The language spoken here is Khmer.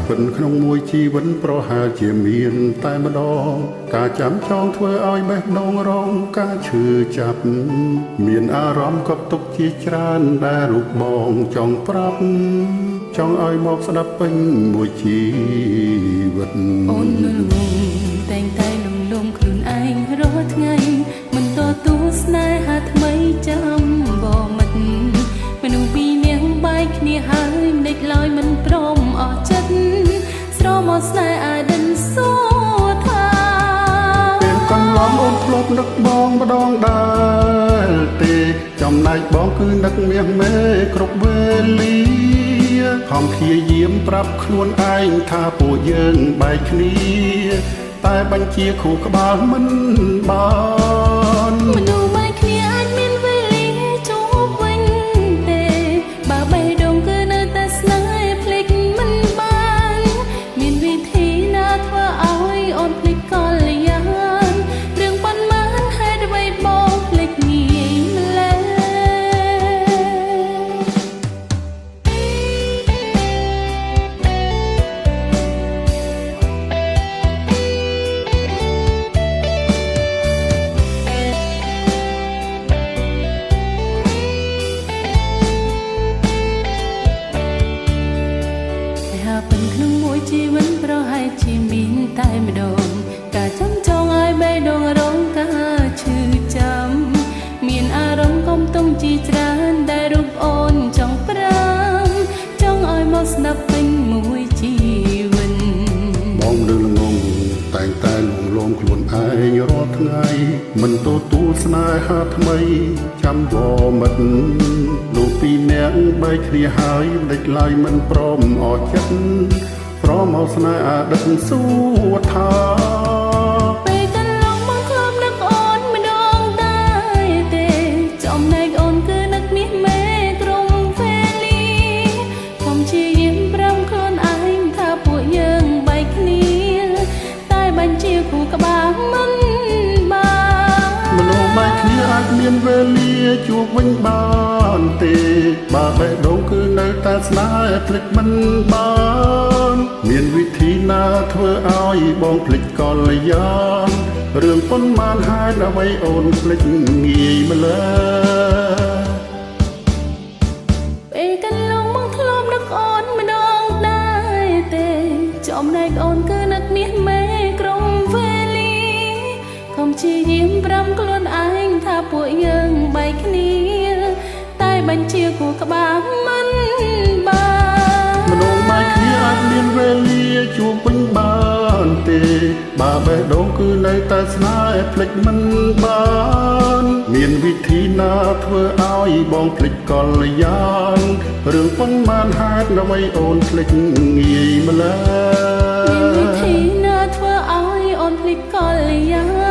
ពិនក្នុងមួយជីវិតប្រហែលជាមានតែម្ដងការចាំចងធ្វើឲ្យបេះដូងរងការឈឺចាប់មានអារម្មណ៍កប់ទុកជាច្រើនដែលរូបបងចង់ប្រាប់ចង់ឲ្យមកស្ដាប់ពេញមួយជីវិតអូនលងតែងតែលំលំខ្លួនឯងរាល់ថ្ងៃមិនទទួលស្នេហាថ្មីចាំបងមិនមនុស្សពីរនាក់បែកគ្នាហើយមិនដេចឡើយមិនព្រមអស់ចិត្តស្រមកស្នេហ៍អាដិនសួរថាពេលកន្លងអូនធ្លាប់នឹកបងម្ដងដែរទេចំណែកបងគឺនឹកមាសមេគ្រប់វេលាខំព្យាយាមប្រាប់ខ្លួនឯងថាពួកយើងបែកគ្នាតែបញ្ជាគ្រូក្បាលមិនបានមនុស្សបែកគ្នាអាចមានវេលាជួបវិញទេបើបេះដូងគឺនៅតែស្នេហ៍ភ្លេចមិនបានមានវិធីណាធ្វើឲ្យអូនភ្លេចកលយានរឿងប៉ុន្មានហេតុអ្វីបងភ្លេចងាយម្ល៉េះពិនក្នុងមួយជីវិតប្រហែលជាមានតែម្ដងការចាំចងឲ្យបេះដូងរងការឈឺចាំមានអារម្មណ៍កុំទុំជាច្រើនដែលរូបអូនចង់ប្រាំចង់ឲ្យមកស្ដាប់ពេញមួយជីវិតបងនឹងងងតែងតែលងលំខ្លួនឯងរាល់ថ្ងៃមិនទទួលស្នេហាថ្មីចាំវមិត្តលោកពីរនាក់បែកគ្នាហើយមិនដេចឡើយមិនព្រមអស់ចិត្តព្រមមកស្នេហ៍អាដិតសួរថាពេលកន្លងមកធ្លាប់នឹកអូនម្ដងដែរទេចំណែកអូនគឺនឹកមាសមេក្រុមវេលាខំជាយាមប្រាំខ្លួនឯងថាពួកយើងបែកគ្នាតែបញ្ជាគ្រូក្បាលមិនបានមនុស្សបែកគ្នាអាចមានវេលាជួបវិញបានទេបើបេះដូងគឺនៅតែស្នេហ៍ភ្លេចមិនបានមានវិធីណាធ្វើឲ្យបងភ្លេចកលយានរឿងប៉ុន្មានហេតុអ្វីអូនភ្លេចងាយម្ល៉េះពេលកន្លងមកធ្លាប់នឹកអូនម្ដងដែរទេចំណែកអូនគឺនឹកមាសមេក្រុមវេលាខំជាយាមប្រាំខ្លួនឯងថាពួកយើងបែកគ្នាតែបញ្ជាគ្រូក្បាលមិនបានមនុស្សបែកគ្នាអាចមានវេលាជួបវិញបានទេបើបេះដូងគឺនៅតែស្នេហ៍ភ្លេចមិនបានមានវិធីណាធ្វើឲ្យបងភ្លេចកលយានរឿងប៉ុន្មានហេតុអ្វីអូនភ្លេចងាយម្ល៉េះមានវិធីណាធ្វើឲ្យអូនភ្លេចកលយាន